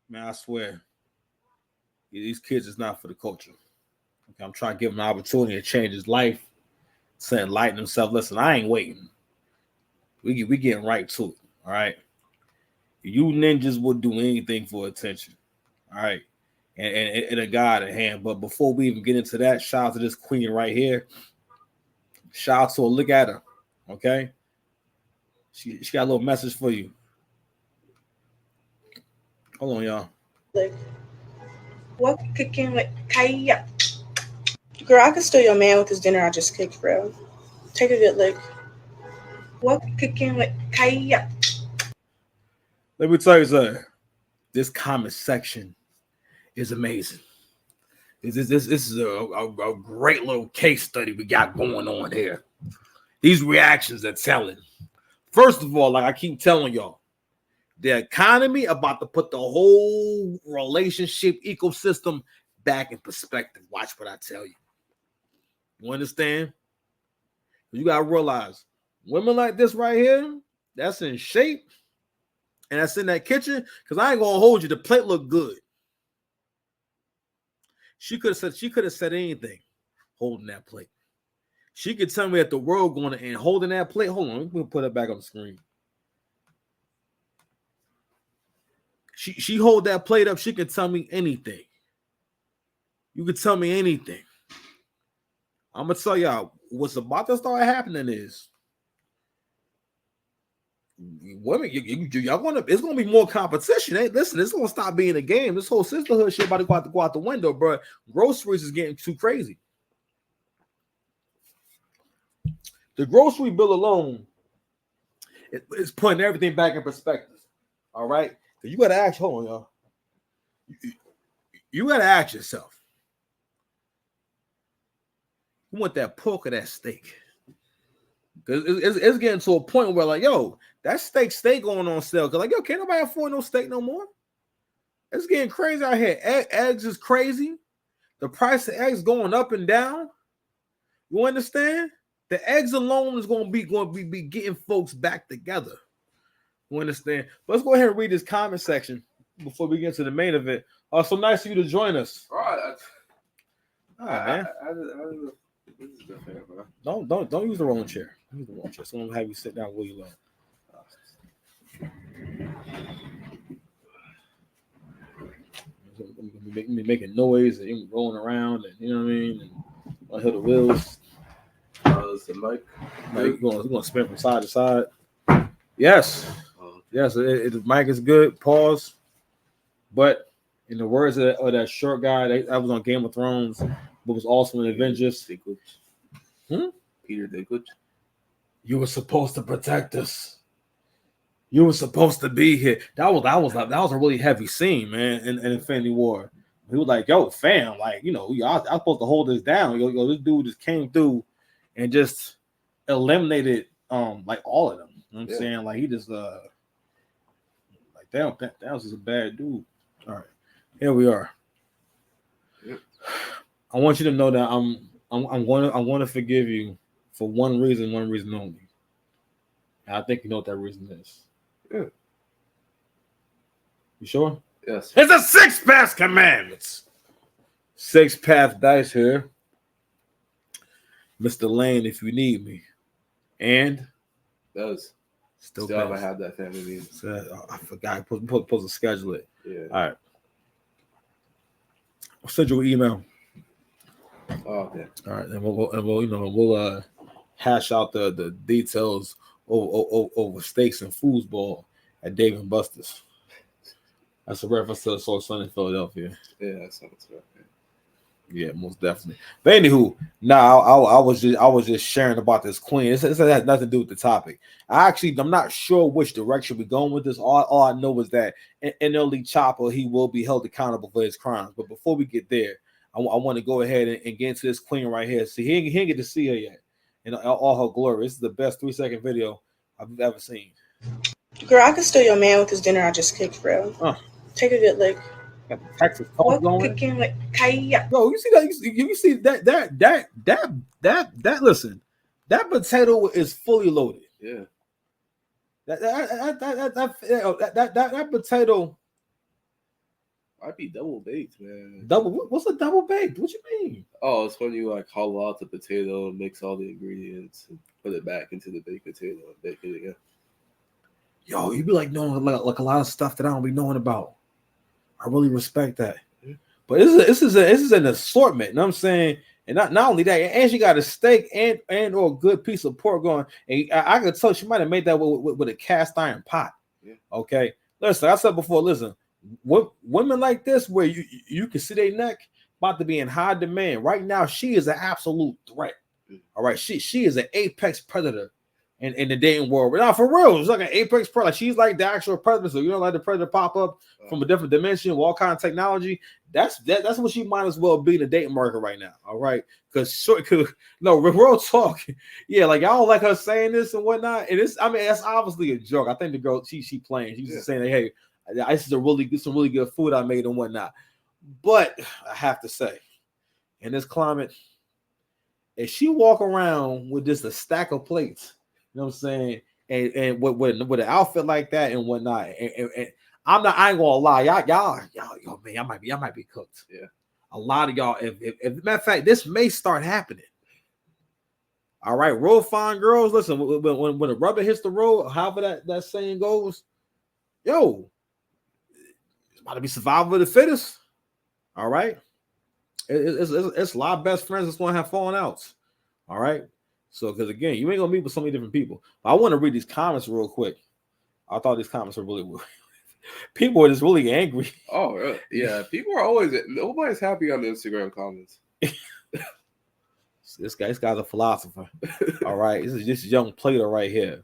Man, I swear, these kids is not for the culture. Okay, I'm trying to give him an opportunity to change his life, to enlighten himself. Listen, I ain't waiting. We getting right to it. All right. You ninjas will do anything for attention. All right. And a God at hand. But before we even get into that, shout out to this queen right here. Shout out to her. Look at her. Okay. She got a little message for you. Hold on, y'all. Like, what cooking with Kaya? Girl, I can steal your man with this dinner I just cooked, bro. Take a good look. What cooking with Kaya? Let me tell you something. This comment section is amazing. This is a great little case study we got going on here. These reactions are telling. First of all, like I keep telling y'all, the economy about to put the whole relationship ecosystem back in perspective. Watch what I tell you. You understand? You gotta realize women like this right here, that's in shape, and that's in that kitchen. Because I ain't gonna hold you. The plate look good. She could have said anything holding that plate. She could tell me that the world going to end holding that plate. Hold on, we'll put it back on the screen. She hold that plate up. She can tell me anything. You can tell me anything. I'm gonna tell y'all what's about to start happening is women. Y'all gonna. It's gonna be more competition. Hey, listen, it's gonna stop being a game. This whole sisterhood shit about to go out the window, bro. Groceries is getting too crazy. The grocery bill alone is putting everything back in perspective. All right, you gotta ask. Hold on, y'all. You gotta ask yourself. You want that pork or that steak? Because it's getting to a point where, like, yo, that steak going on sale. Because, like, yo, can't nobody afford no steak no more. It's getting crazy out here. Eggs is crazy. The price of eggs going up and down. You understand? The eggs alone is going to be getting folks back together. You understand? But let's go ahead and read this comment section before we get to the main event. So nice of you to join us. All right. All right, man. This is different, bro. Don't use the wrong chair. Use the wrong chair. So I'm gonna have you sit down where you love. Making noise and rolling around, and you know what I mean. And I hear the wheels. Is the mic? We're gonna spin from side to side. Yes, yes. The mic is good. Pause. But in the words of that short guy that was on Game of Thrones, but was also in Avengers. Peter Dinklage. You were supposed to protect us. You were supposed to be here. That was a really heavy scene, man. In Infinity War, he was like, "Yo, fam, like, you know, I was supposed to hold this down. Yo, this dude just came through and just eliminated like all of them. You know what I'm saying? Like, he just like that was just a bad dude. All right, here we are. Yep. I want you to know that I'm going to forgive you for one reason only. And I think you know what that reason is. Yeah. You sure? Yes. It's the 6 Path Commandments. 6 Path Dice here. Mr. Lane, if you need me. And Still haven't had that family meeting. So, I forgot. Supposed to schedule it. Yeah. All right. I'll send you an email. Oh, okay. All right, and we'll hash out the details over steaks and foosball at Dave and Buster's. That's a reference to the Soul Sun in Philadelphia. Yeah, that sounds right. Yeah, most definitely. But anywho, I was just sharing about this queen. It has nothing to do with the topic. I'm not sure which direction we're going with this. All I know is that Nle Choppa, he will be held accountable for his crimes. But before we get there, I want to go ahead and get into this queen right here. See, he didn't get to see her yet in all her glory. This is the best 3-second video I've ever seen. Girl, I can steal your man with this dinner I just cooked, bro. Take a good look. Got the Texas cold going. Cooking with Kaya. Yo, you see that? You see that? Listen, that potato is fully loaded. Yeah. That potato Might be double baked, man. What's a double baked? What you mean? Oh, it's when you like hollow out the potato and mix all the ingredients and put it back into the baked potato and bake it again. Yo, you be like knowing like a lot of stuff that I don't be knowing about. I really respect that. Mm-hmm. But this is an assortment. You know what I'm saying? And not only that, and she got a steak and or a good piece of pork going. And I could tell she might have made that with a cast iron pot. Yeah. Okay. Listen, I said before, listen, women like this where you can see their neck about to be in high demand. Right now, she is an absolute threat. All right. She is an apex predator in the dating world. Now, for real, it's like an apex predator. Like she's like the actual predator. So you don't let the predator pop up from a different dimension with all kind of technology. That's what she might as well be in the dating market right now. All right. Because no, real talk. Yeah, like y'all don't like her saying this and whatnot. And that's obviously a joke. I think the girl she playing. She's just saying, hey, this is some really good food I made and whatnot. But I have to say, in this climate, if she walk around with just a stack of plates, you know what I'm saying, and with an outfit like that and whatnot, and I ain't gonna lie, y'all, yo, man, I might be cooked. Yeah, a lot of y'all. If matter of fact, this may start happening. All right, real fine girls, listen. When the rubber hits the road, however that saying goes, yo, it's about to be survival of the fittest. All right, it's a lot of best friends that's gonna have falling outs. All right. So, because again, you ain't gonna meet with so many different people. But I want to read these comments real quick. I thought these comments were really people are just really angry. Oh, really? Yeah. People are always nobody's happy on the Instagram comments. This guy's a philosopher. All right, this is young Plato right here.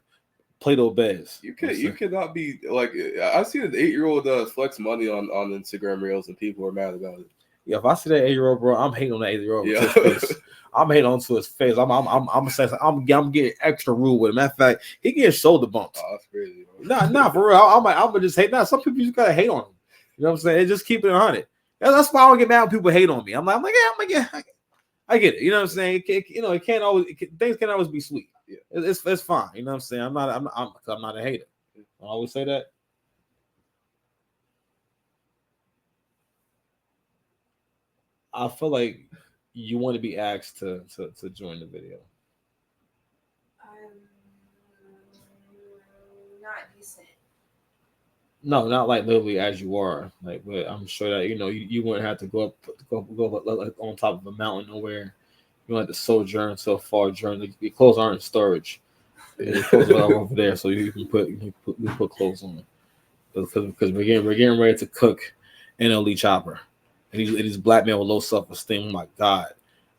Plato Bez. You cannot be like I've seen an 8-year-old flex money on Instagram Reels and people are mad about it. Yeah, if I see that 8-year-old, bro, I'm hating on that 8-year-old. Yeah. I'm hating onto his face. I'm getting extra rude with him. Matter of fact, he getting shoulder bumps. Oh, that's crazy. Nah, for real. I'm gonna just hate. Nah, some people just gotta hate on him. You know what I'm saying? They just keep it 100. That's why I don't get mad when people hate on me. I'm like, yeah, I get it. You know what I'm saying? It can't always. Things can't always be sweet. Yeah, it's fine. You know what I'm saying? I'm not a hater. I always say that. I feel like you want to be asked to join the video. Not decent. No, not like literally as you are. Like, but I'm sure that you wouldn't have to go like on top of a mountain nowhere. You don't have to sojourn so far. Your clothes aren't in storage. Your clothes are over there, so you can put clothes on. Because we're getting ready to cook Nle Choppa. And he's black man with low self-esteem. Oh my God.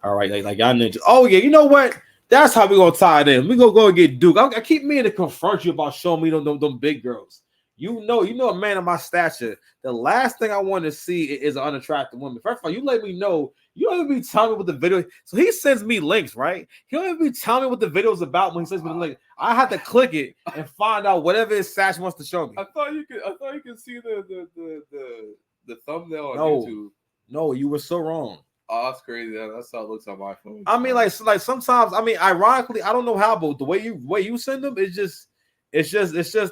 All right, like y'all ninjas. Oh yeah, you know what? That's how we gonna tie it in. We gonna go and get Duke. I keep meaning to confront you about showing me them big girls. You know a man of my stature. The last thing I want to see is an unattractive woman. First of all, you let me know. You don't even be telling me what the video. So he sends me links, right? He don't even be telling me what the video is about when he sends me the link. I have to click it and find out whatever his stash wants to show me. I thought you could see the thumbnail on YouTube. No, you were so wrong. Oh, that's crazy. That's how it looks on my phone. I mean, like sometimes. I mean, ironically, I don't know how, but the way you send them, it's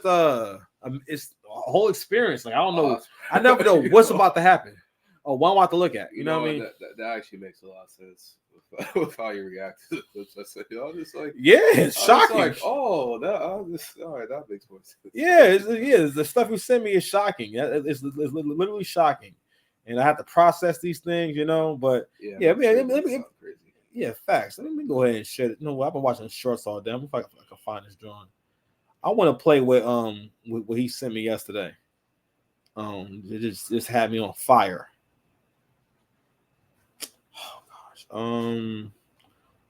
a whole experience. Like I don't know. I never know what's about to happen or what I'm about to look at. You know what I mean? That actually makes a lot of sense with how you react to the clips. I said, I'm just like, yeah, it's shocking. Like, all right, that makes more sense. Yeah, the stuff you send me is shocking. It's literally shocking. And I have to process these things, but let me crazy. Yeah, facts. Let me go ahead and share it. I've been watching shorts all day. I'm if I can find this drawing. I want to play with what he sent me yesterday. It just had me on fire. Oh gosh.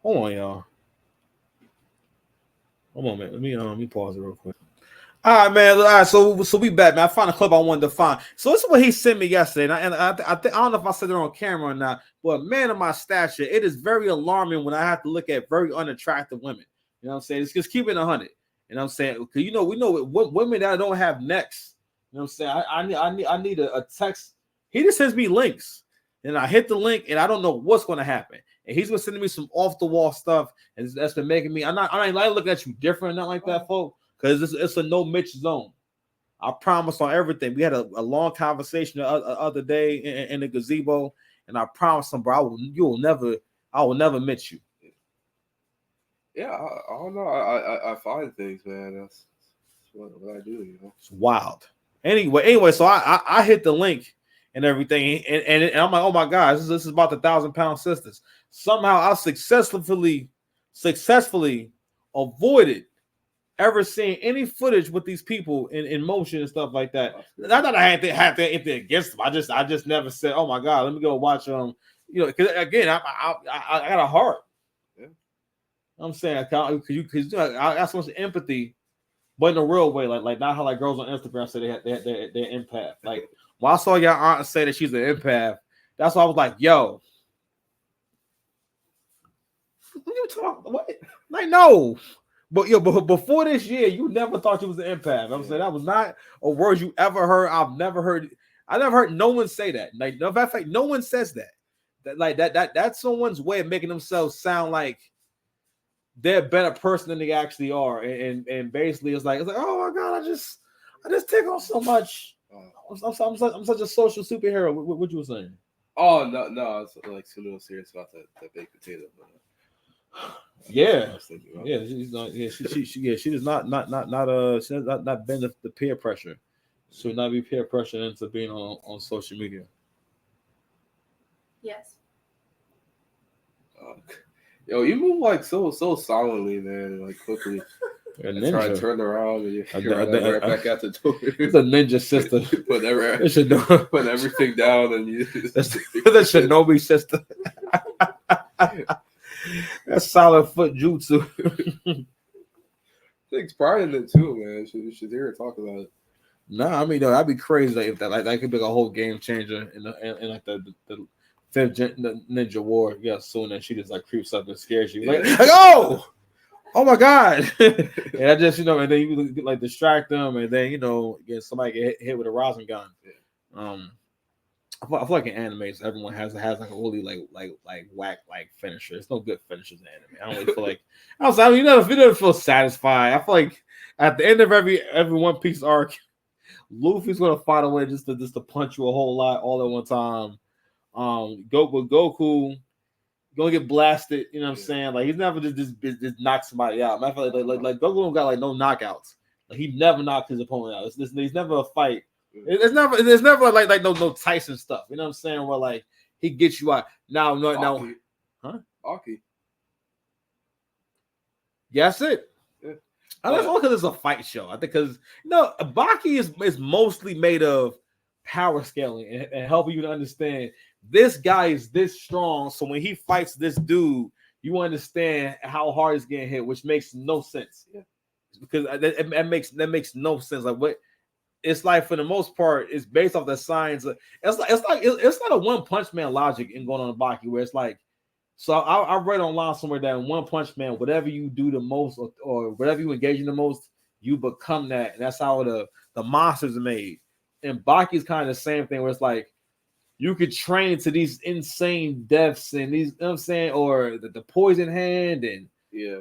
Hold on, y'all. Hold on, man. Let me pause it real quick. All right, man. All right, so we back, man. I found a clip I wanted to find. So this is what he sent me yesterday, and I don't know if I said it on camera or not, but man of my stature, it is very alarming when I have to look at very unattractive women. You know what I'm saying? It's just keep it 100. You know what I'm saying? Because we know women that don't have necks. You know what I'm saying? I need a text. He just sends me links, and I hit the link, and I don't know what's going to happen. And he's been sending me some off the wall stuff, and that's been making me. I ain't looking at you different, not like that, folks. Because it's a no Mitch zone. I promise on everything. We had a long conversation the other day in the gazebo, and I promise him, bro, I will never miss you. Yeah, I don't know. I find things, man. That's what I do, you know. It's wild. Anyway, so I hit the link and everything, and I'm like, oh my God, this is about the 1,000-pound sisters. Somehow I successfully avoided ever seeing any footage with these people in motion and stuff like that. Not that I had anything against them. I just never said, oh my God, let me go watch because again, I got a heart. Yeah. I'm saying because I got so much empathy, but in a real way, like not how like girls on Instagram say they're empath. Like when I saw your aunt say that she's an empath, that's why I was like, yo, what you talking? What? Like no. But before this year, you never thought you was an empath. I'm saying that was not a word you ever heard. I never heard no one say that. Like, no, in fact, no one says that. That's someone's way of making themselves sound like they're a better person than they actually are. And basically, it's like, oh my God, I just take on so much. I'm such a social superhero. What you were saying? Oh no, I was like a little serious about that baked potato. Yeah, she's not. Yeah, she does not she does not bend the peer pressure. She would not be peer pressure into being on social media. Yes. Yo, you move like so silently, man. Like quickly. And try to turn around and you're right back at the door. It's a ninja sister. Put everything down and you. That's the Shinobi sister. That's solid foot jutsu. Takes pride in it too, man. You should hear her talk about it. Nah, I mean, that'd be crazy if that could be a whole game changer in like the fifth ninja war. Yeah, soon as she just like creeps up and scares you. Like, oh my God. And I just, and then you like distract them, and then get somebody get hit with a Rasengan. I feel like in animes, everyone has like a really like whack like finisher. There's no good finishers in anime. I don't really feel like you never feel satisfied. I feel like at the end of every One Piece arc, Luffy's gonna find a way just to punch you a whole lot all at one time. Goku gonna get blasted. You know what I'm saying? Like he's never just knock somebody out. I feel like Goku don't got like no knockouts. Like he never knocked his opponent out. He's never a fight. There's never like no Tyson stuff. You know what I'm saying? Where like he gets you out. Now, huh? Aki. Yeah, that's it. Yeah. That's all because it's a fight show. I think because Baki is mostly made of power scaling and helping you to understand this guy is this strong. So when he fights this dude, you understand how hard he's getting hit, which makes no sense. Yeah. Because that makes no sense. Like what? It's like for the most part, it's based off the science. It's not a One Punch Man logic in going on the Baki where it's like. So I read online somewhere that in One Punch Man, whatever you do the most or whatever you engage in the most, you become that, and that's how the monsters are made. And Baki is kind of the same thing where it's like you could train to these insane deaths and these, you know what I'm saying, or the poison hand and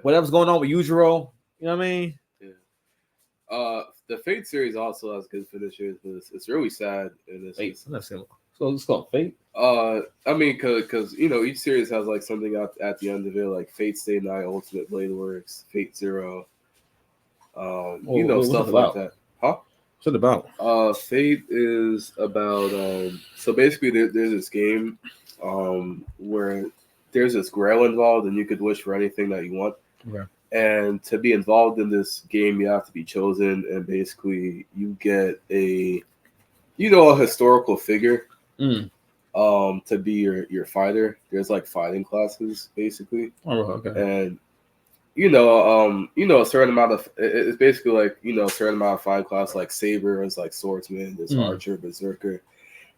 whatever's going on with Yujiro. You know what I mean? Yeah. The Fate series also has good finishers, but it's really sad. Fate. So it's called Fate. I mean, because each series has like something at the end of it, like Fate Stay Night, Ultimate Blade Works, Fate Zero. Stuff like that. Huh? What's it about? Fate is about so basically there's this game where there's this grail involved, and you could wish for anything that you want. Okay. And to be involved in this game, you have to be chosen, and basically you get a historical figure to be your fighter. There's like fighting classes basically. Oh, okay. And a certain amount of it's basically like a certain amount of fighting class, like Saber is like swordsman, there's archer, berserker,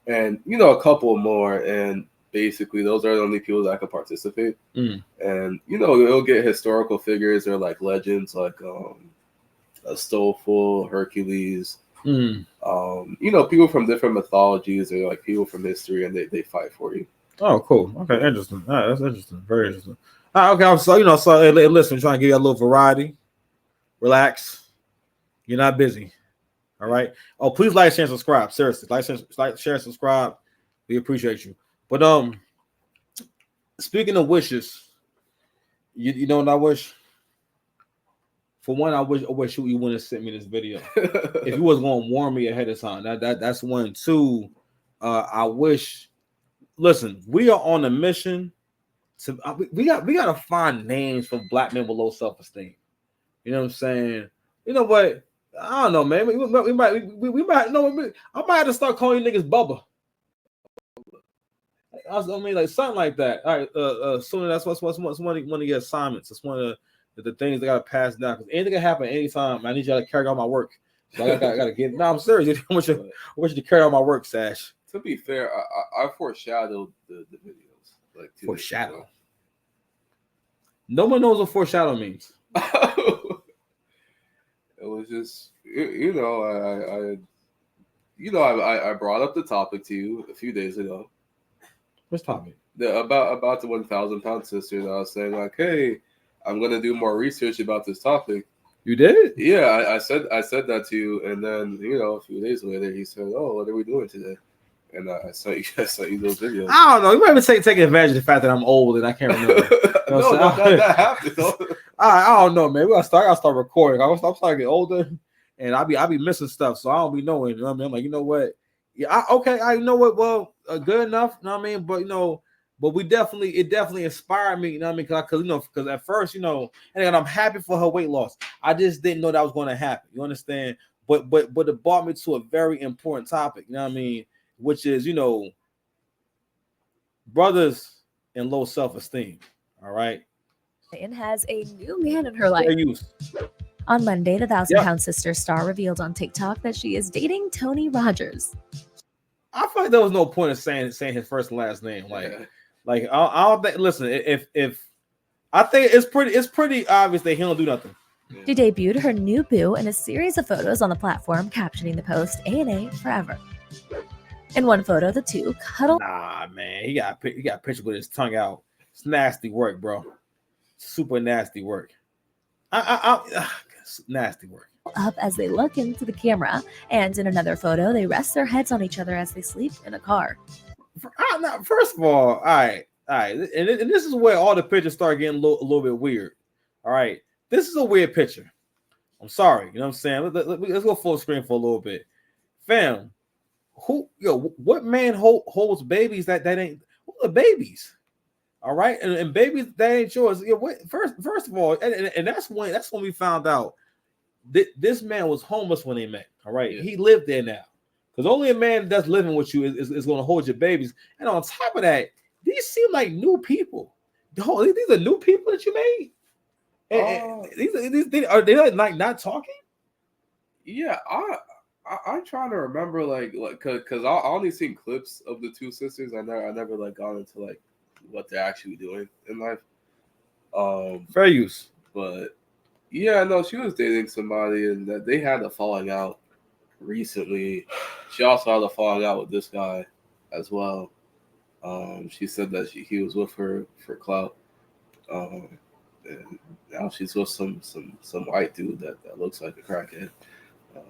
and a couple more, and basically those are the only people that can participate. And you'll get historical figures or like legends like Astolfo, Hercules, people from different mythologies or like people from history, and they fight for you. Oh, cool. Okay, interesting. All right, that's interesting. Very interesting. Okay, so hey, listen, I'm trying to give you a little variety. Relax. You're not busy. All right. Oh, please like, share, and subscribe. Seriously, like, share, subscribe. We appreciate you. But speaking of wishes, you know what I wish? For one, I wish you wouldn't have sent me this video. If you was gonna warn me ahead of time, that's one. Two, I wish. Listen, we are on a mission to we got to find names for black men with low self-esteem. You know what I'm saying? You know what? I don't know, man. We might no. I might have to start calling you niggas Bubba. I mean, like something like that. All right. Soon that's what's one of your assignments. It's one of the things I gotta pass down because anything can happen anytime. I need y'all to carry on my work. So I gotta get. No, I'm serious. I want you to carry on my work, Sash. To be fair, I foreshadowed the videos. Like foreshadow. No one knows what foreshadow means. It was just I brought up the topic to you a few days ago. Which topic? About the 1,000-pound sister. And I was saying like, hey, I'm gonna do more research about this topic. You did? Yeah, I said that to you, and then a few days later he said, "Oh, what are we doing today?" And I sent you those videos. I don't know. You might be taking advantage of the fact that I'm old and I can't remember. No, that happened. I don't know, man. I gotta start recording. I'm starting to get older, and I'll be missing stuff, so I don't be knowing. You know what I mean? I'm like, you know what? Yeah, I know what. Well, good enough. You know what I mean? But but it definitely inspired me. You know what I mean? Because at first, and I'm happy for her weight loss. I just didn't know that was going to happen. You understand? But it brought me to a very important topic. You know what I mean? Which is, brothers and low self-esteem. All right. And has a new man in her life. Fair use. On Monday, the 1,000-pound sister star revealed on TikTok that she is dating Tony Rogers. I feel like there was no point of saying his first and last name. Like I don't think. Listen, if I think it's pretty obvious that he don't do nothing. She debuted her new boo in a series of photos on the platform, captioning the post "A&A Forever." In one photo, the two cuddle. Nah, man, he got a picture with his tongue out. It's nasty work, bro. Super nasty work. Nasty work. Up as they look into the camera, and in another photo, they rest their heads on each other as they sleep in a car. First of all right, and this is where all the pictures start getting a little bit weird. All right, this is a weird picture. I'm sorry, you know what I'm saying. Let's go full screen for a little bit, fam. What man holds babies that ain't the babies? All right, and babies that ain't yours. First of all, and that's when we found out this man was homeless when they met. All right, He lived there now. Because only a man that's living with you is going to hold your babies. And on top of that, these seem like new people. These are new people that you made. And are they like not talking? Yeah, I'm trying to remember like because I only seen clips of the two sisters. I never like gone into like what they're actually doing in life. Fair use. But yeah, no, she was dating somebody and that they had a falling out recently. She also had a falling out with this guy as well. She said that he was with her for clout. And now she's with some white dude that looks like a crackhead.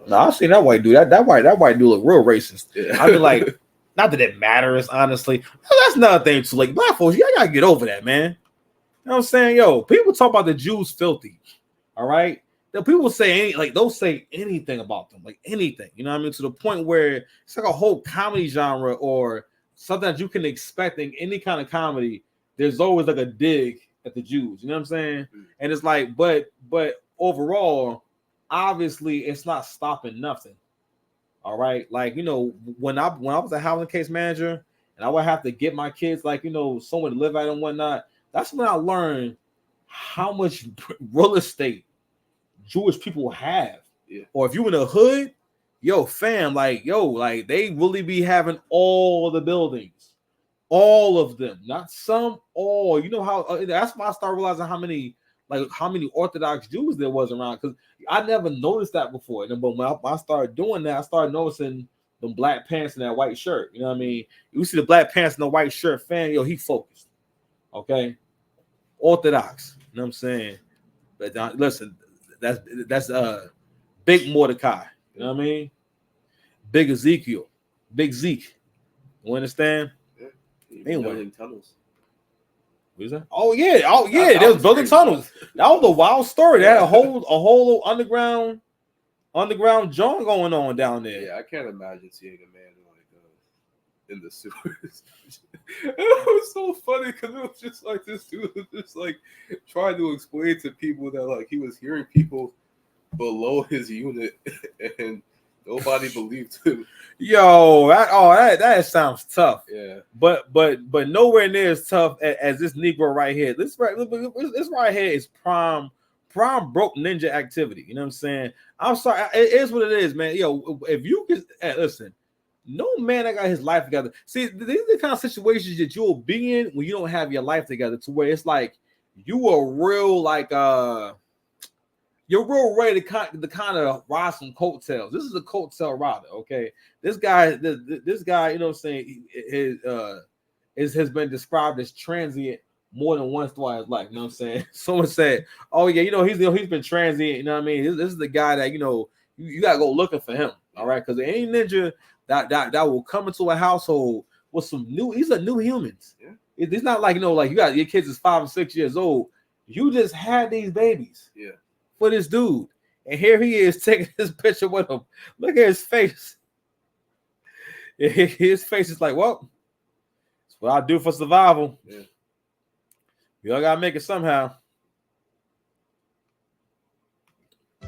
No, I've seen that white dude. That white dude look real racist. Yeah. I mean, like, not that it matters, honestly. That's another thing too. Like, black folks, y'all gotta get over that, man. You know what I'm saying? Yo, people talk about the Jews filthy. All right. The people say they'll say anything about them, like anything. You know what I mean? To the point where it's like a whole comedy genre or something that you can expect in any kind of comedy. There's always like a dig at the Jews. You know what I'm saying? Mm-hmm. And it's like, but overall, obviously, it's not stopping nothing. All right. Like, when I was a housing case manager and I would have to get my kids, like, somewhere to live at and whatnot, that's when I learned how much real estate Jewish people have. Yeah. Or if you in a hood, fam, like they really be having all the buildings, all of them, not some, all. You know how that's why I started realizing how many Orthodox Jews there was around, because I never noticed that before. And but when I started doing that, I started noticing the black pants and that white shirt. You know what I mean? You see the black pants and the white shirt, fam, he focused. Okay, Orthodox. You know what I'm saying? But listen. That's Big Mordecai. You know what I mean? Big Ezekiel, Big Zeke. You understand? Yeah. Anyway. Building tunnels. What is that? Oh yeah, That they was was building crazy. tunnels. That was a wild story. They had Yeah. a whole underground John going on down there. Yeah, I can't imagine seeing a man in the sewers. It was so funny because it was just like this dude was just like trying to explain to people that like he was hearing people below his unit and nobody believed him. Yo, that sounds tough. Yeah, But nowhere near as tough as this Negro right here. This right here is prime broke ninja activity. You know what I'm saying? I'm sorry, it is what it is, man. Yo, if you can listen, no man that got his life together. See, these are the kind of situations that you'll be in when you don't have your life together, to where it's like you are real like you're real ready to kind of ride some coattails. This is a coattail rider, okay? This guy, you know what I'm saying, has been described as transient more than once throughout his life. You know what I'm saying? Someone said, "Oh yeah, he's been transient." You know what I mean? This is the guy that you gotta go looking for him, all right? Because any ninja that will come into a household with some new, these are new humans. Yeah. It's not like like you got your kids is 5 or 6 years old. You just had these babies. Yeah. For this dude, and here he is taking this picture with him. Look at his face. His face is like, well, it's what I do for survival. Yeah. We all gotta make it somehow.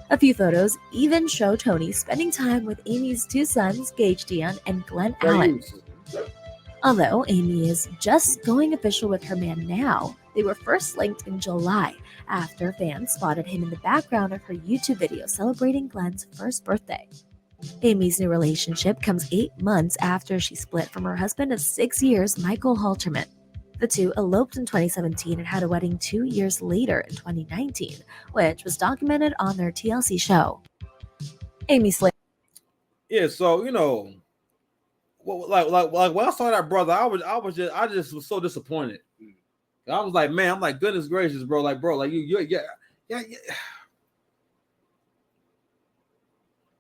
A few photos even show Tony spending time with Amy's two sons, Gage Dion and Glenn Allen. Although Amy is just going official with her man now, they were first linked in July after fans spotted him in the background of her YouTube video celebrating Glenn's first birthday. Amy's new relationship comes 8 months after she split from her husband of 6 years, Michael Halterman. The two eloped in 2017 and had a wedding 2 years later in 2019, which was documented on their TLC show. Amy Slater. Yeah, so like when I saw that brother, I just was so disappointed. I was like, man, I'm like, goodness gracious, bro, you yeah.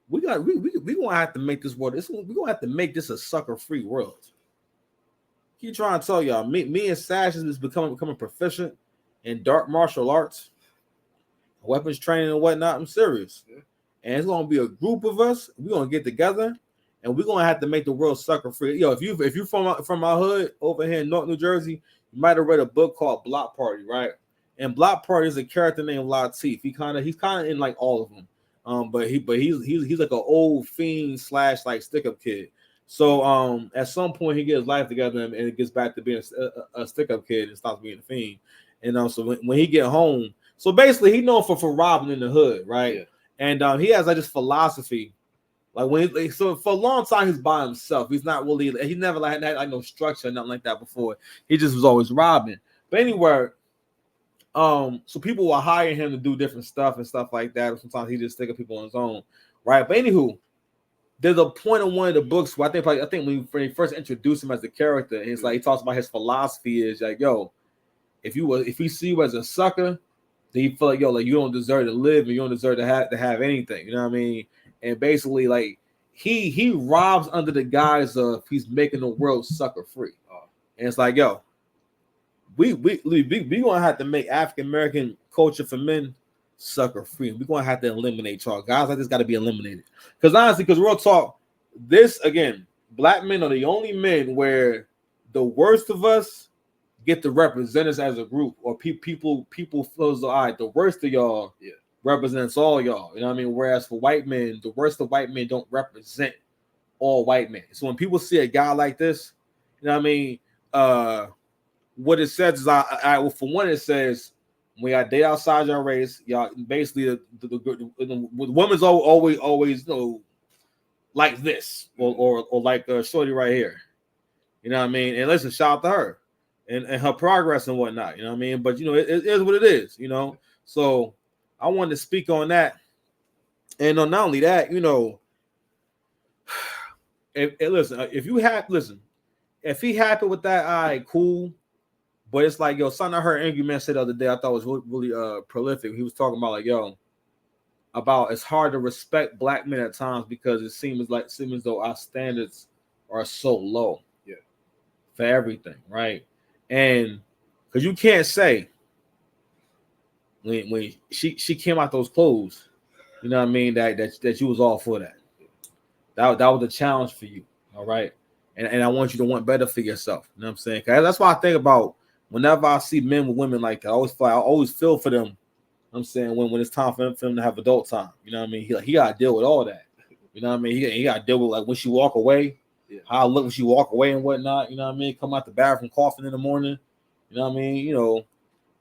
We gonna have to make this world. We gonna have to make this a sucker-free world. Keep trying to tell y'all, me and Sash is becoming proficient in dark martial arts, weapons training and whatnot. I'm serious, and it's gonna be a group of us. We're gonna get together, and we're gonna have to make the world sucker-free. Yo, if you from my hood over here in North New Jersey, you might have read a book called Block Party, right? And Block Party is a character named Latif. He's kind of in like all of them. But he's like an old fiend / like stick-up kid. So at some point he gets his life together and it gets back to being a stick-up kid and stops being a fiend. And so when he get home, so basically he known for robbing in the hood, right? Yeah. And he has like this philosophy, like so for a long time he's by himself. He's not really, he never had like no structure, nothing like that before. He just was always robbing. But anyway, so people were hiring him to do different stuff and stuff like that. Or sometimes he just stick up people on his own, right? But anywho, there's a point in one of the books where I think when he first introduced him as a character, and it's like he talks about his philosophy is like, yo, if we see you as a sucker, then you feel like, yo, like you don't deserve to live and you don't deserve to have anything. You know what I mean? And basically, like he robs under the guise of he's making the world sucker free. And it's like, yo, we gonna have to make African American culture for men sucker free. We're gonna have to eliminate y'all. Guys like this got to be eliminated. Because honestly, because real talk, this again, black men are the only men where the worst of us get to represent us as a group, or people feels all right, the worst of y'all represents all y'all. You know what I mean? Whereas for white men, the worst of white men don't represent all white men. So when people see a guy like this, you know what I mean? What it says is, well, for one, it says when y'all date outside your race, y'all basically the woman's always like this or like shorty right here. You know what I mean? And listen, shout out to her and her progress and whatnot. You know what I mean? But it is what it is. So I wanted to speak on that, and not only that, if he happy with that, all right, cool. But it's like, yo, something I heard Angry Man say the other day I thought was really prolific. He was talking about like, yo, about it's hard to respect black men at times because it seems as though our standards are so low. Yeah. For everything, right? And because you can't say when she came out those clothes, you know what I mean, that you was all for that. That was a challenge for you, all right? And I want you to want better for yourself. You know what I'm saying? Cause that's why I think about whenever I see men with women like that, I always feel for them. You know what I'm saying when it's time for him to have adult time. You know what I mean? He got to deal with all that. You know what I mean? He got to deal with like when she walk away, how I look when she walk away and whatnot. You know what I mean? Come out the bathroom coughing in the morning. You know what I mean? You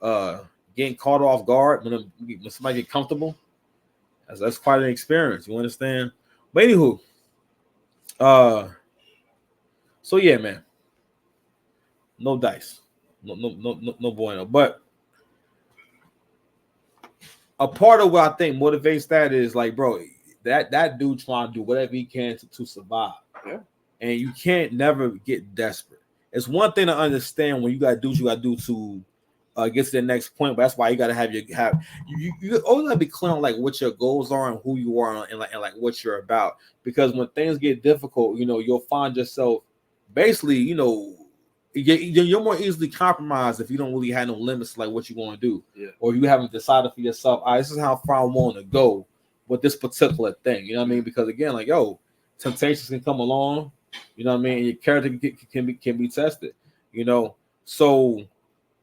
know, getting caught off guard when somebody get comfortable. That's quite an experience. You understand? But anywho, so yeah, man. No dice. No bueno. But a part of what I think motivates that is like, bro, that dude trying to do whatever he can to survive. Yeah. And you can't never get desperate. It's one thing to understand when you gotta do what you gotta do to get to the next point, but that's why you gotta have you always gotta be clear on like what your goals are and who you are and like what you're about. Because when things get difficult, you know, you'll find yourself basically, you know, you're more easily compromised if you don't really have no limits to like what you're going to do, or you haven't decided for yourself. All right, this is how far I'm willing to go with this particular thing. You know what I mean? Because again, like temptations can come along. You know what I mean? And your character can be tested. You know, so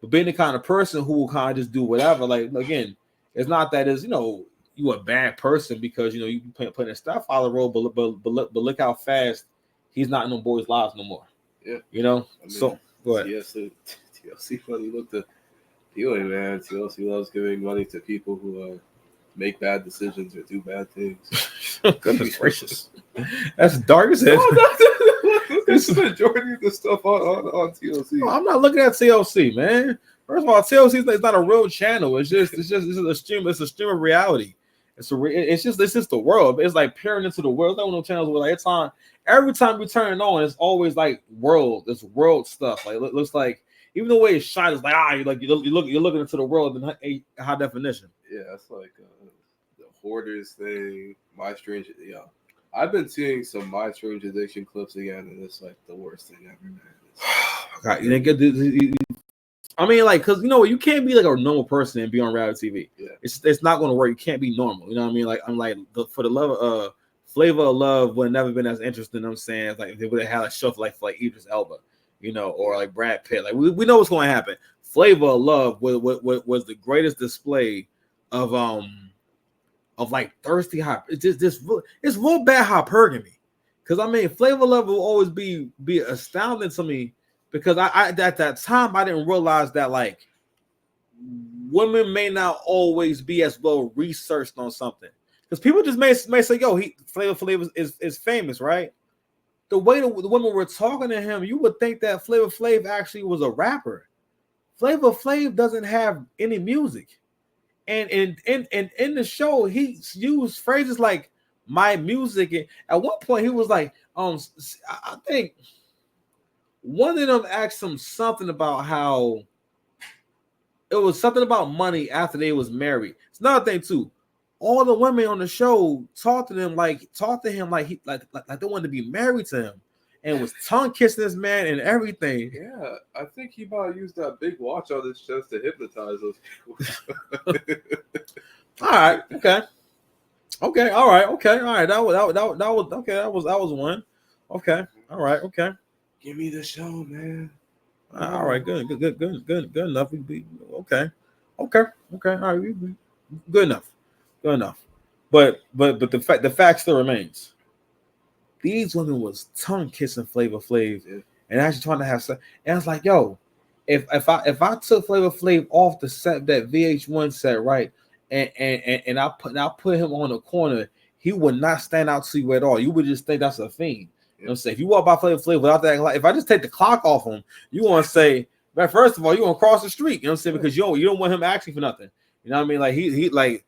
being the kind of person who will kind of just do whatever. Like again, it's not that is you a bad person because you putting a stepfather role, but look how fast he's not in them boys' lives no more. Yeah, you know. I mean, so go ahead. TLC funny look the feeling, man. TLC loves giving money to people who make bad decisions or do bad things. Goodness gracious, that's dark as hell. This is the majority of the stuff on TLC. No, I'm not looking at TLC, man. First of all, TLC is not a real channel. It's just a stream. It's a stream of reality. It's just the world. It's like peering into the world. It's like one of those channels where every time we turn it on, it's always like world stuff. Like it looks like even the way it's shot is like you're looking into the world in high definition. Yeah, that's like the Hoarders thing. My Strange, I've been seeing some My Strange Addiction clips again, and it's like the worst thing ever, man. God, you didn't get the. I mean, like, because you can't be like a normal person and be on reality TV. Yeah, it's not going to work. You can't be normal. You know what I mean? Like, I'm like for the love of Flavor of Love would have never been as interesting. I'm saying, like, if they would have had a show for like Idris Elba, or like Brad Pitt. Like, we know what's going to happen. Flavor of Love was the greatest display of like thirsty hot. It's real bad hypergamy. Because I mean, Flavor of Love will always be astounding to me. Because I at that time I didn't realize that like women may not always be as well researched on something. Because people just may say, "Yo, Flavor is famous, right?" The way the women were talking to him, you would think that Flavor Flav actually was a rapper. Flavor Flav doesn't have any music, and in the show he used phrases like "my music." And at one point he was like, I think. One of them asked him something about how it was something about money after they was married. It's another thing too. All the women on the show talked to him like he they wanted to be married to him, and was tongue kissing this man and everything. Yeah, I think he might have used that big watch on his chest to hypnotize those people. All right, okay, all right, okay, all right. That was okay. That was one. Okay, all right, okay. Give me the show, man. All right, good enough. We be okay. All right, we good enough. But the fact still remains. These women was tongue kissing Flavor Flav, and actually trying to have sex. And I was like, yo, if I took Flavor Flav off the set, that VH1 set, right, and I put him on the corner, he would not stand out to you at all. You would just think that's a fiend. You know what I'm saying? If you walk by Flavor Flav without that, if I just take the clock off him, you want to say, man, first of all, you want to cross the street. You know what I'm saying? Because you don't want him asking for nothing. You know what I mean? Like he like,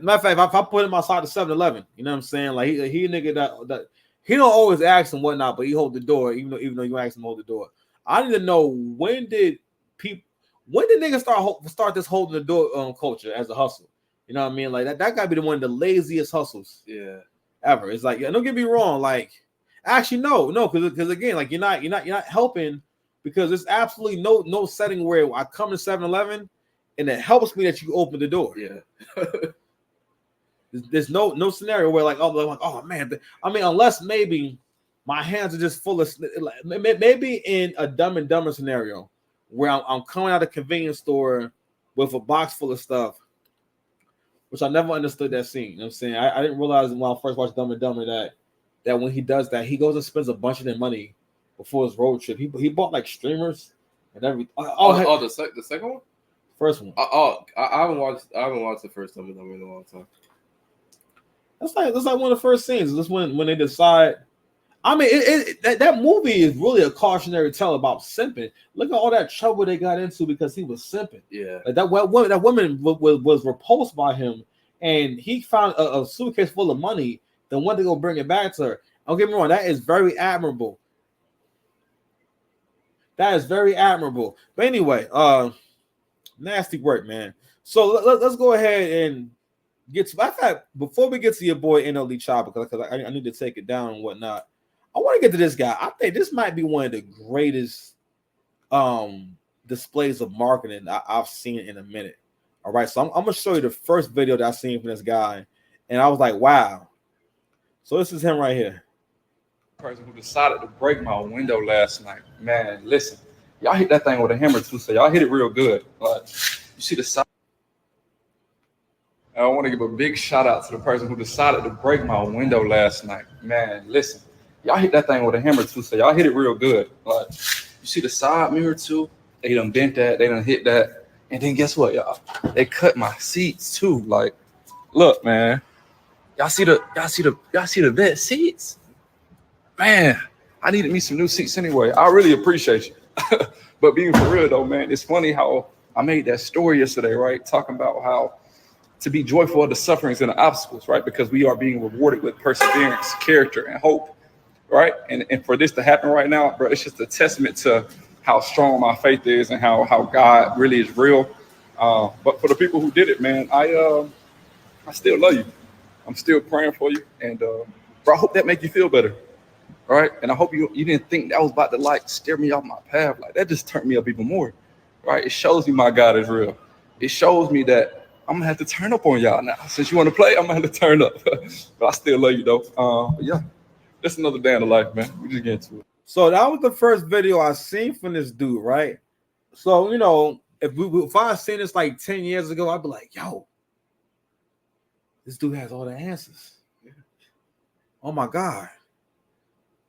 matter of fact, if I put him outside the 7-Eleven, you know what I'm saying? Like he a nigga that he don't always ask and whatnot, but he hold the door, even though you ask him to hold the door. I need to know when did niggas start this holding the door culture as a hustle? You know what I mean? Like that gotta be the one of the laziest hustles ever. It's like, don't get me wrong, like actually no, because again, like you're not helping, because there's absolutely no setting where I come to 7-Eleven and it helps me that you open the door. Yeah. There's no scenario where like, oh man, I mean, unless maybe my hands are just full of, maybe in a Dumb and Dumber scenario where I'm coming out of a convenience store with a box full of stuff, which I never understood that scene. You know what I'm saying? I didn't realize when I first watched Dumb and Dumber that when he does that, he goes and spends a bunch of their money before his road trip. He bought like streamers and everything. The second one? First one. I haven't watched the first Dumb and Dumber in a long time. That's like one of the first scenes. This when they decide. I mean, that movie is really a cautionary tale about simping. Look at all that trouble they got into because he was simping. Yeah, like that woman was repulsed by him, and he found a suitcase full of money. Then went to go bring it back to her. Don't get me wrong, that is very admirable. That is very admirable. But anyway, nasty work, man. So let's go ahead and get to. In fact, before we get to your boy Nle Choppa, because I need to take it down and whatnot, I want to get to this guy. I think this might be one of the greatest displays of marketing I've seen in a minute. All right, so I'm gonna show you the first video that I seen from this guy, and I was like, wow. So this is him right here. Person who decided to break my window last night. Man, listen, y'all hit that thing with a hammer too, so y'all hit it real good. But you see the side. I want to give a big shout out to the person who decided to break my window last night. Man, listen, y'all hit that thing with a hammer too, so y'all hit it real good. But you see the side mirror too? They done bent that, they done hit that. And then guess what, y'all? They cut my seats too. Like, look, man. Y'all see the bed seats? Man, I needed me some new seats anyway. I really appreciate you. But being for real though, man, it's funny how I made that story yesterday, right? Talking about how to be joyful of the sufferings and the obstacles, right? Because we are being rewarded with perseverance, character, and hope, right? And for this to happen right now, bro, it's just a testament to how strong my faith is and how God really is real. But for the people who did it, man, I still love you. I'm still praying for you, and bro, I hope that make you feel better, all right? And I hope you didn't think that was about to like steer me off my path. Like that just turned me up even more, right? It shows me my God is real. It shows me that I'm gonna have to turn up on y'all now. Since you want to play, I'm gonna have to turn up. But I still love you though. But yeah, that's another day in the life, man. We just get into it. So that was the first video I seen from this dude, right? So you know, if I seen this like 10 years ago, I'd be like, yo. This dude has all the answers. Oh my God.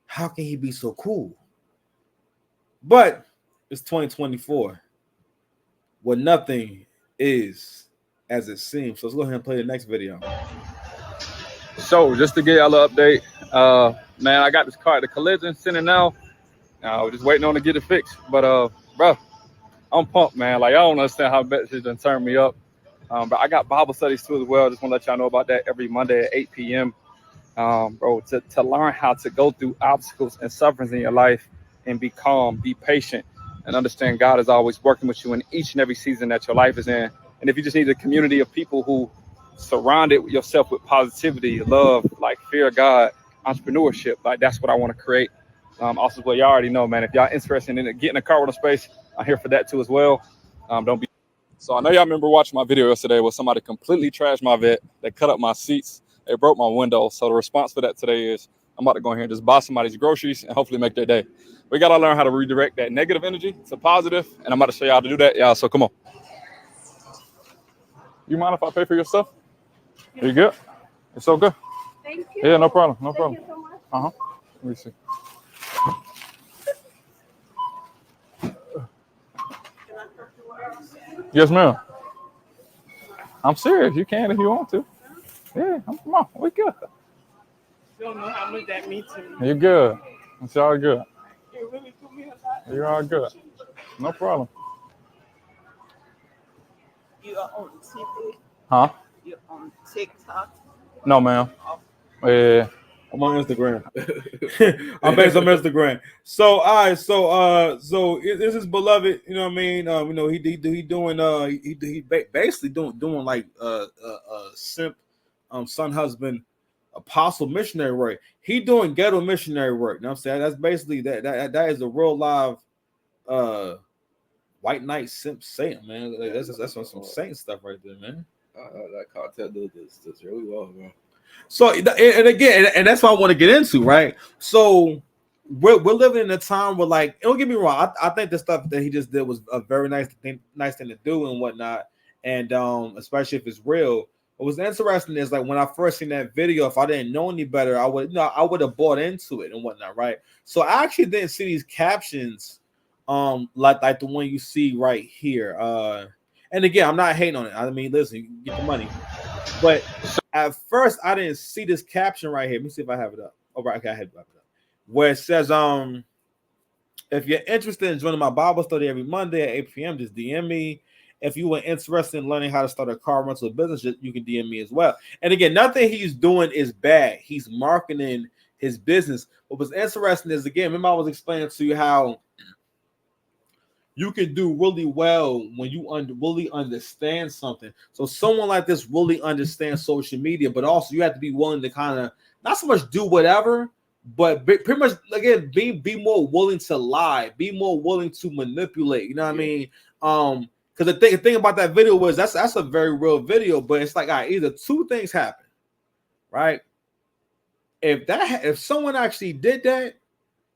How can he be so cool? But it's 2024. Where nothing is as it seems. So let's go ahead and play the next video. So just to get y'all an update, man, I got this car at the collision center now. We're just waiting on to get it fixed. But bro, I'm pumped, man. Like I don't understand how bad she's done turned me up. But I got Bible studies too as well. Just want to let y'all know about that every Monday at 8 p.m. Bro, to learn how to go through obstacles and sufferings in your life and be calm, be patient, and understand God is always working with you in each and every season that your life is in. And if you just need a community of people who surrounded yourself with positivity, love, like fear of God, entrepreneurship, like that's what I want to create. Also, well, y'all already know, man, if y'all interested in getting a car with a space, I'm here for that too as well. Don't be. So I know y'all remember watching my video yesterday where somebody completely trashed my vet. They cut up my seats. They broke my window. So the response for that today is I'm about to go in here and just buy somebody's groceries and hopefully make their day. We got to learn how to redirect that negative energy to positive. And I'm about to show y'all how to do that. Y'all, so come on. You mind if I pay for your stuff? Yeah. You good? It's so good. Thank you. Yeah, no problem. No problem. Thank you so much. Uh-huh. Let me see. Yes, ma'am. I'm serious. You can if you want to. Yeah, come on. We good. You don't know how much that means to me. You're good. It's all good. It really put me a lot. You're all good. No problem. You are on TV? Huh? You're on TikTok? No, ma'am. Yeah. I'm on Instagram. I'm based on Instagram. So all right, so this is beloved. You know what I mean? He doing basically doing like simp, son husband, apostle missionary work. He doing ghetto missionary work. You know what I'm saying? That's basically that is a real live white knight simp saint, man. Like, that's some saint stuff right there, man. That content does really well, bro. So and again, and that's what I want to get into, right? So we're living in a time where, like, don't get me wrong, I think the stuff that he just did was a very nice thing to do and whatnot, and especially if it's real. What was interesting is, like, when I first seen that video, if I didn't know any better, I would have bought into it and whatnot, right? So I actually didn't see these captions, like the one you see right here. And again, I'm not hating on it. I mean, listen, you get your money. But at first, I didn't see this caption right here. Let me see if I have it up. Oh, right, okay, I have it up. Where it says, if you're interested in joining my Bible study every Monday at 8 p.m., just DM me. If you were interested in learning how to start a car rental business, you can DM me as well. And again, nothing he's doing is bad. He's marketing his business. What was interesting is, again, remember I was explaining to you how you can do really well when you really understand something. So someone like this really understands social media, but also you have to be willing to kind of not so much do whatever, but pretty much, again, be more willing to lie, be more willing to manipulate. You know what I mean? Because the thing about that video was that's a very real video, but it's like, all right, either two things happen, right? If someone actually did that,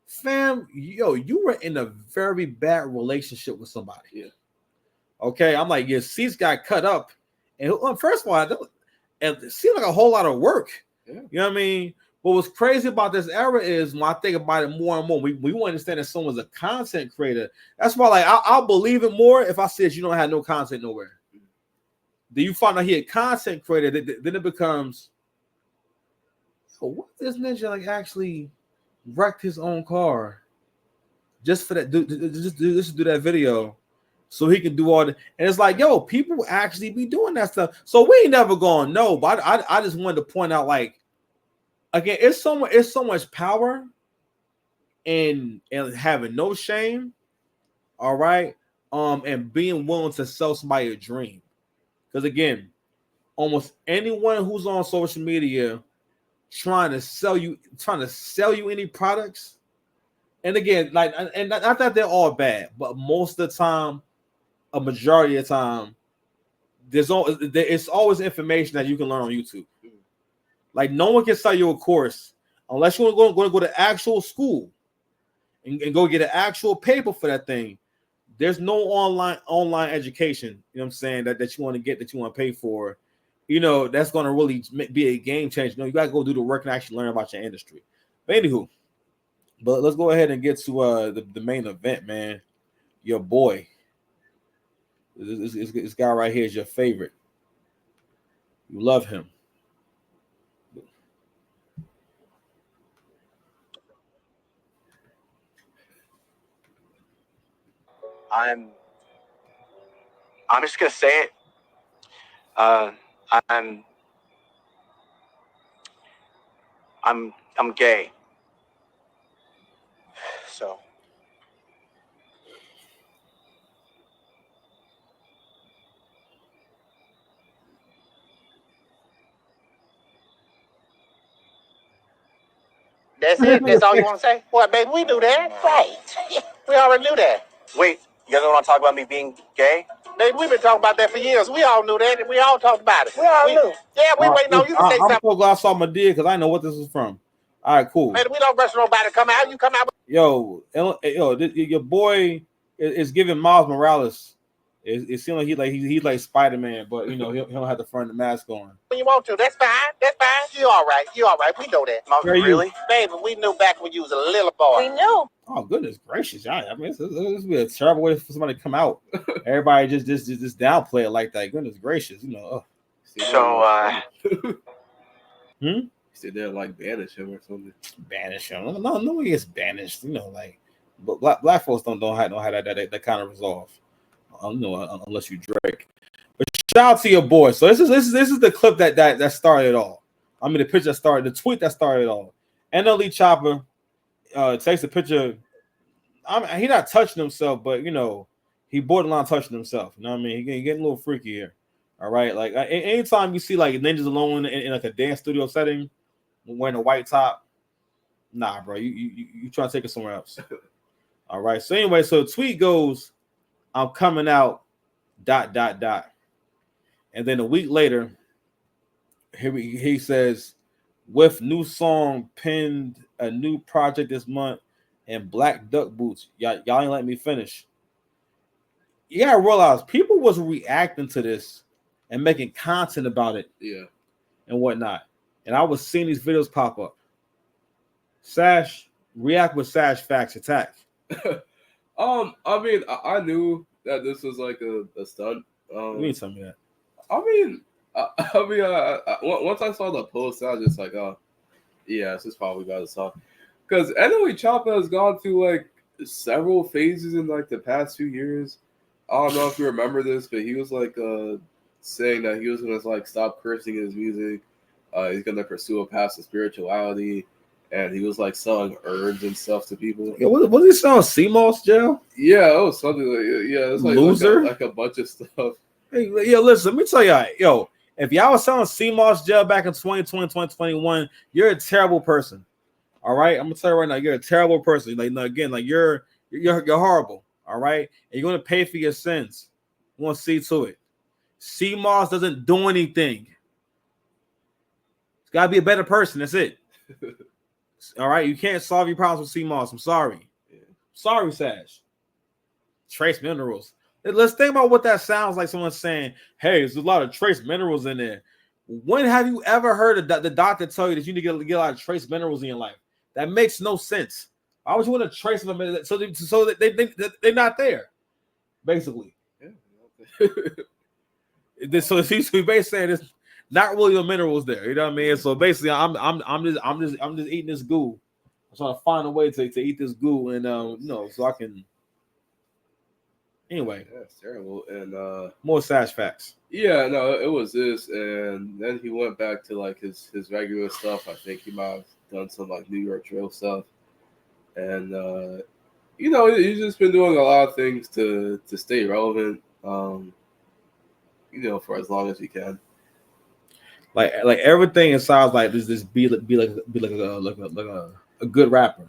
fam, you were in a very bad relationship with somebody. Yeah. Okay, I'm like, your seats got cut up, and first of all, it seemed like a whole lot of work. Yeah. You know what I mean? But what's crazy about this era is, when I think about it more and more, we understand that someone's a content creator. That's why, like, I'll believe it more if I see that you don't have no content nowhere. Then you find out he a content creator, then it becomes, what this ninja like actually wrecked his own car just for that, just do that video so he can do all that. And it's like, yo, people actually be doing that stuff. So we ain't never gonna know. But I just wanted to point out, like, again, it's so much power in having no shame, all right, and being willing to sell somebody a dream. Because again, almost anyone who's on social media trying to sell you any products, and again, like, and not that they're all bad, but most of the time, a majority of the time, it's always information that you can learn on YouTube. Like, no one can sell you a course unless you're going to go to actual school and go get an actual paper for that thing. There's no online education, you know what I'm saying, that you want to get, that you want to pay for. That's going to really be a game changer. You got to go do the work and actually learn about your industry. But anywho, let's go ahead and get to the main event, man. Your boy, this guy right here is your favorite. You love him. I'm just gonna say it. I'm gay. So that's it. That's all you want to say? What, baby? We knew that, right? We already knew that. Wait, you guys don't want to talk about me being gay? Baby, we've been talking about that for years. We all knew that, and we all talked about it. We all knew. Yeah, we waiting on you to say something. I'm so glad I saw my deal because I know what this is from. All right, cool. Man, we don't rush nobody to come out. You come out. Yo, your boy is giving Miles Morales. It seems like he's like Spider-Man, but he don't have the front of the mask on. When you want to, that's fine. That's fine. You all right. We know that. Really? Baby, we knew back when you was a little boy. We knew. Oh, goodness gracious. I mean, this would be a terrible way for somebody to come out. Everybody just downplay it like that. Goodness gracious. So, You said they're like banish him or something. Banish him. No one gets banished. But black folks don't have that kind of resolve. Unless you Drake. But shout out to your boy. So this is the clip that started it all. I mean, the picture that started, the tweet that started it all. Nle Choppa takes a picture. He not touching himself, but he borderline touching himself. You know what I mean? He getting a little freaky here. All right, like anytime you see like ninjas alone in like a dance studio setting, wearing a white top, nah, bro, you trying to take it somewhere else. All right. So anyway, so the tweet goes, "I'm coming out." ... And then a week later, he says, "With new song pinned, a new project this month, and black duck boots." Y'all ain't let me finish. You gotta realize people was reacting to this and making content about it, and whatnot. And I was seeing these videos pop up. Sash, react with Sash Facts Attack. I mean, I knew that this was like a stunt. You need to tell me that. I mean, once I saw the post, I was just like, oh, yeah, this is probably about to suck. Because Nle Choppa has gone through like several phases in like the past few years. I don't know if you remember this, but he was like saying that he was gonna like stop cursing in his music. He's gonna pursue a path of spirituality, and he was like selling herbs and stuff to people. Yeah, was he selling CMOS gel? Yeah, it was something like it's like loser, like a bunch of stuff. Hey, yo, listen, let me tell y'all, yo, if y'all was selling CMOS gel back in 2020, 2021, you're a terrible person. All right, I'm gonna tell you right now, you're a terrible person. Like, no, again, like you're horrible. All right, and you're gonna pay for your sins. You want to see to it. CMOS doesn't do anything. It's gotta be a better person. That's it. All right, you can't solve your problems with CMOS. I'm sorry. Sorry, Sash. Trace minerals. Let's think about what that sounds like. Someone saying, "Hey, there's a lot of trace minerals in there." When have you ever heard the doctor tell you that you need to get a lot of trace minerals in your life? That makes no sense. Why would you want to trace them so that they're not there? Basically, so he's basically saying there's not really the minerals there. You know what I mean? So basically, I'm just eating this goo. I'm trying to find a way to eat this goo, and so I can. Anyway, that's terrible. And more Sash Facts. Yeah, no, it was this, and then he went back to like his regular stuff. I think he might have done some like New York drill stuff, and he's just been doing a lot of things to stay relevant. For as long as he can. Like everything inside like this be like a good rapper,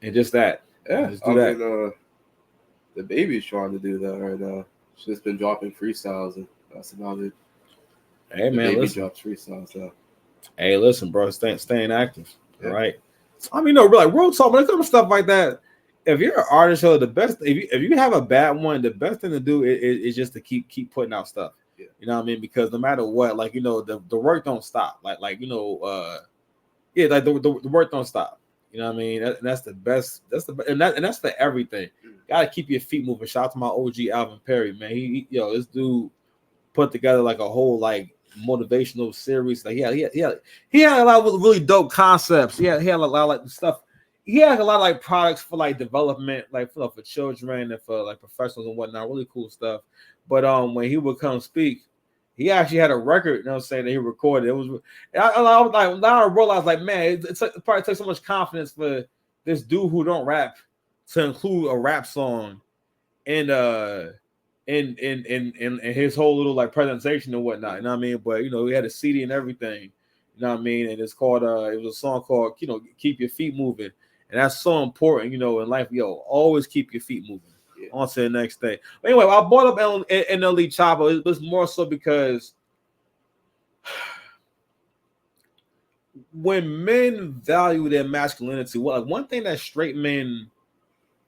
and just that. Yeah, just do that. Mean, the baby's trying to do that right now. She's just been dropping freestyles, and that's about it. Hey, man, baby listen. drops freestyles now. Hey, listen, bro, staying active. Yeah. All right. I mean, no, like real talk, when it comes to stuff like that, if you're an artist, the best if you have a bad one, the best thing to do is just to keep putting out stuff. Yeah. You know what I mean? Because no matter what, like the work don't stop. Like the work don't stop. You know what I mean? That's the best. That's for everything. Gotta keep your feet moving. Shout out to my OG Alvin Perry, man. This dude put together like a whole like motivational series. Like he had a lot of really dope concepts. He had a lot of like stuff. He had a lot of like products for like development, like for children and for like professionals and whatnot. Really cool stuff. But when he would come speak, he actually had a record, you know what I'm saying, that he recorded. It was I was like, now I realized, like, man, it probably takes so much confidence for this dude who don't rap to include a rap song in his whole little like presentation and whatnot. You know what I mean? But he had a CD and everything. You know what I mean? And it's called it was a song called Keep Your Feet Moving. And that's so important, in life. Always keep your feet moving. On to the next day. But anyway, I brought up Nle Choppa. It was more so because when men value their masculinity, one thing that straight men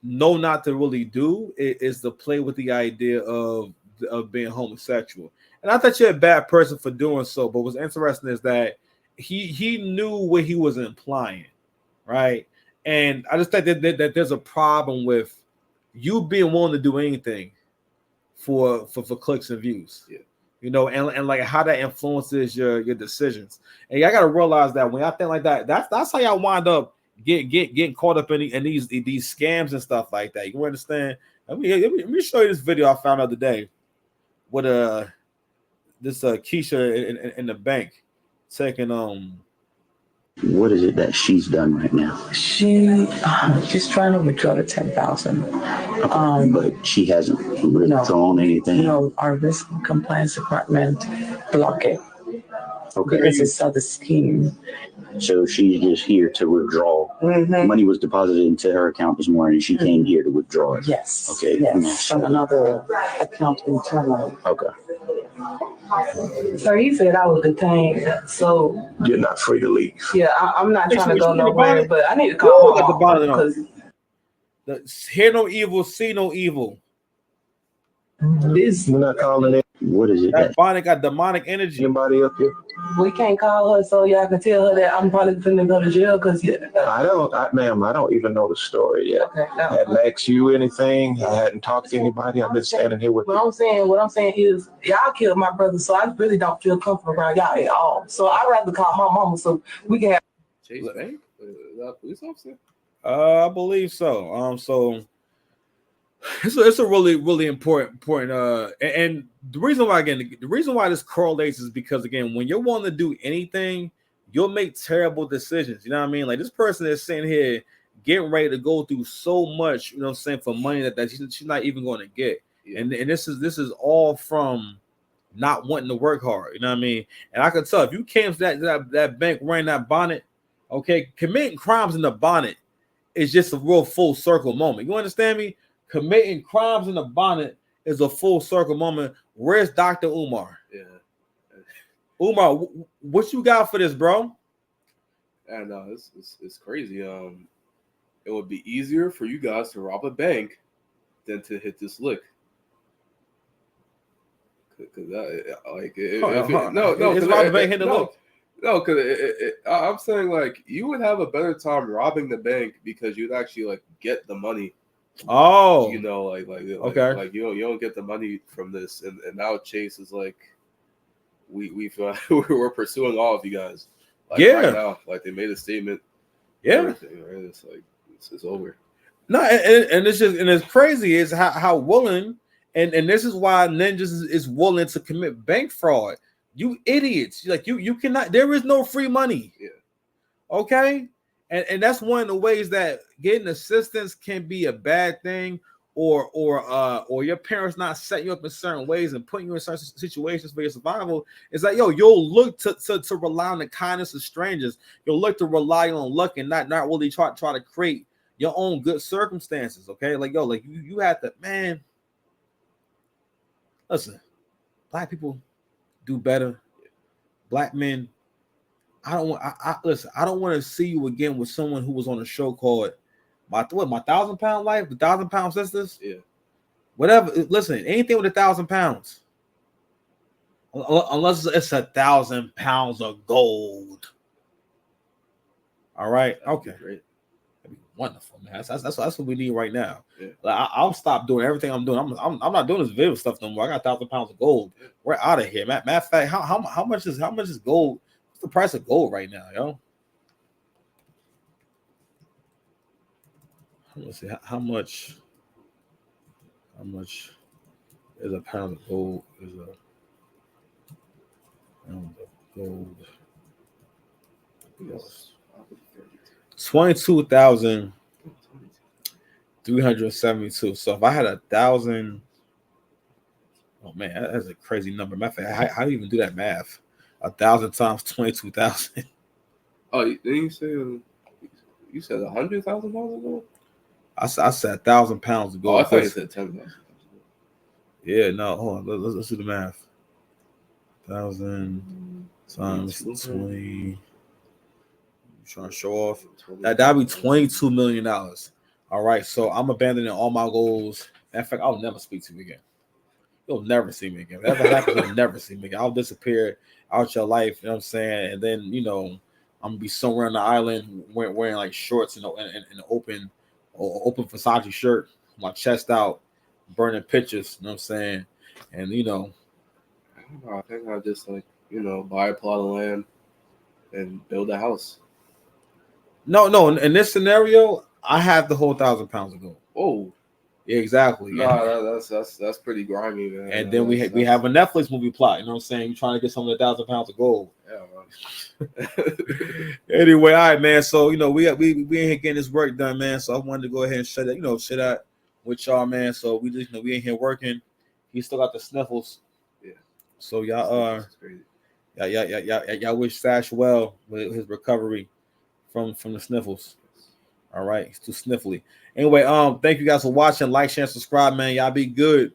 know not to really do is to play with the idea of being homosexual. And I thought you're a bad person for doing so. But what's interesting is that he knew what he was implying, right? And I just think that there's a problem with you being willing to do anything for clicks and views, and like how that influences your decisions. And y'all gotta realize that when I think like that, that's how y'all wind up getting caught up in these scams and stuff like that. You understand? Let me show you this video I found the other day with this Keisha in the bank taking What is it that she's done right now? She's trying to withdraw the 10,000. But she hasn't withdrawn anything. No, our risk and compliance department block it. Okay. Because it's other scheme. So she's just here to withdraw. Mm-hmm. Money was deposited into her account this morning. She came here to withdraw it. Yes. Okay. Yes. From another account internally. Okay. So he said I was detained. So You're not free to leave. yeah, I'm not Hey, trying to she go got the nowhere, bonnet? but I need to Ooh, call my got the mom bonnet on. because Hear no evil, see no evil. this We're not calling it. What is it That bonnet got demonic energy. anybody up here? we can't call her so y'all can tell her that I'm probably finna go to jail because Ma'am, I don't even know the story yet. okay. I hadn't asked you anything. I hadn't talked to anybody. I've been standing here with you. What I'm saying is y'all killed my brother, so I really don't feel comfortable around y'all at all. So I'd rather call my mama so we can have Chase Bank? Is that a police officer? I believe so. So it's a really important and the reason why this correlates is because again, when you're wanting to do anything, you'll make terrible decisions. You know what I mean? Like this person is sitting here getting ready to go through so much, you know what I'm saying, for money that she's not even going to get. Yeah. And this is all from not wanting to work hard. You know what I mean? And I can tell if you came to that bank wearing that bonnet, okay, committing crimes in the bonnet is just a real full circle moment. You understand me? Committing crimes in the bonnet is a full circle moment. Where's Dr. Umar? Yeah. Umar, what you got for this, bro? And it's crazy. It would be easier for you guys to rob a bank than to hit this lick. Because I'm saying like you would have a better time robbing the bank because you'd actually like get the money. Oh, you know, like you don't get the money from this, and now Chase is like, we're pursuing all of you guys. Like, yeah, right now, like they made a statement. Yeah, everything, right? It's like it's over. No, and it's crazy is how willing and this is why ninjas is willing to commit bank fraud. You idiots, like you cannot. There is no free money. Yeah. Okay. And that's one of the ways that getting assistance can be a bad thing, or your parents not setting you up in certain ways and putting you in certain situations for your survival. It's like, yo, you'll look to rely on the kindness of strangers. You'll look to rely on luck and not really try to create your own good circumstances. Okay, like yo, like you have to, man. Listen, black people do better. Black men. I don't want. Listen. I don't want to see you again with someone who was on a show called my 1,000-pound life, the 1,000-pound sisters. Yeah. Whatever. Listen, anything with 1,000 pounds, unless it's 1,000 pounds of gold. All right. Okay. Great. That'd be wonderful, man. That's what we need right now. Yeah. Like, I'll stop doing everything I'm doing. I'm not doing this video stuff no more. I got 1,000 pounds of gold. We're out of here. Matter of fact, how much is gold? What's the price of gold right now, yo? Let's see how much is a pound of gold? Is a pound of gold? 22,372. So if I had 1,000, oh man, that's a crazy number. Matter of fact, how do you even do that math? 1,000 times 22,000. Oh, then you said 100,000 pounds of gold? I said 1,000 pounds of gold. Oh, I thought you said 10,000. Yeah, no. Hold on. Let's do the math. 1,000 times 20. I'm trying to show off. That'd be $22 million. All right. So I'm abandoning all my goals. In fact, I'll never speak to you again. You'll never see me again. Whatever happens, you'll never see me again. I'll disappear out your life. You know what I'm saying? And then, I'm gonna be somewhere on the island wearing like shorts and an open Versace shirt, my chest out, burning pictures. You know what I'm saying? And I don't know. I think I just buy a plot of land and build a house. No. In this scenario, I have the whole 1,000 pounds of gold. Oh, Yeah, exactly. Nah, that's pretty grimy, man. And then we have a Netflix movie plot. You know what I'm saying? You're trying to get some of the 1,000 pounds of gold. Yeah, man. Anyway, all right, man. So we in here getting this work done, man. So I wanted to go ahead and share that with y'all, man. So we just we in here working. He still got the sniffles. Yeah. So y'all y'all wish Sash well with his recovery from the sniffles. All right, he's too sniffly. Anyway, thank you guys for watching. Like, share, and subscribe, man. Y'all be good.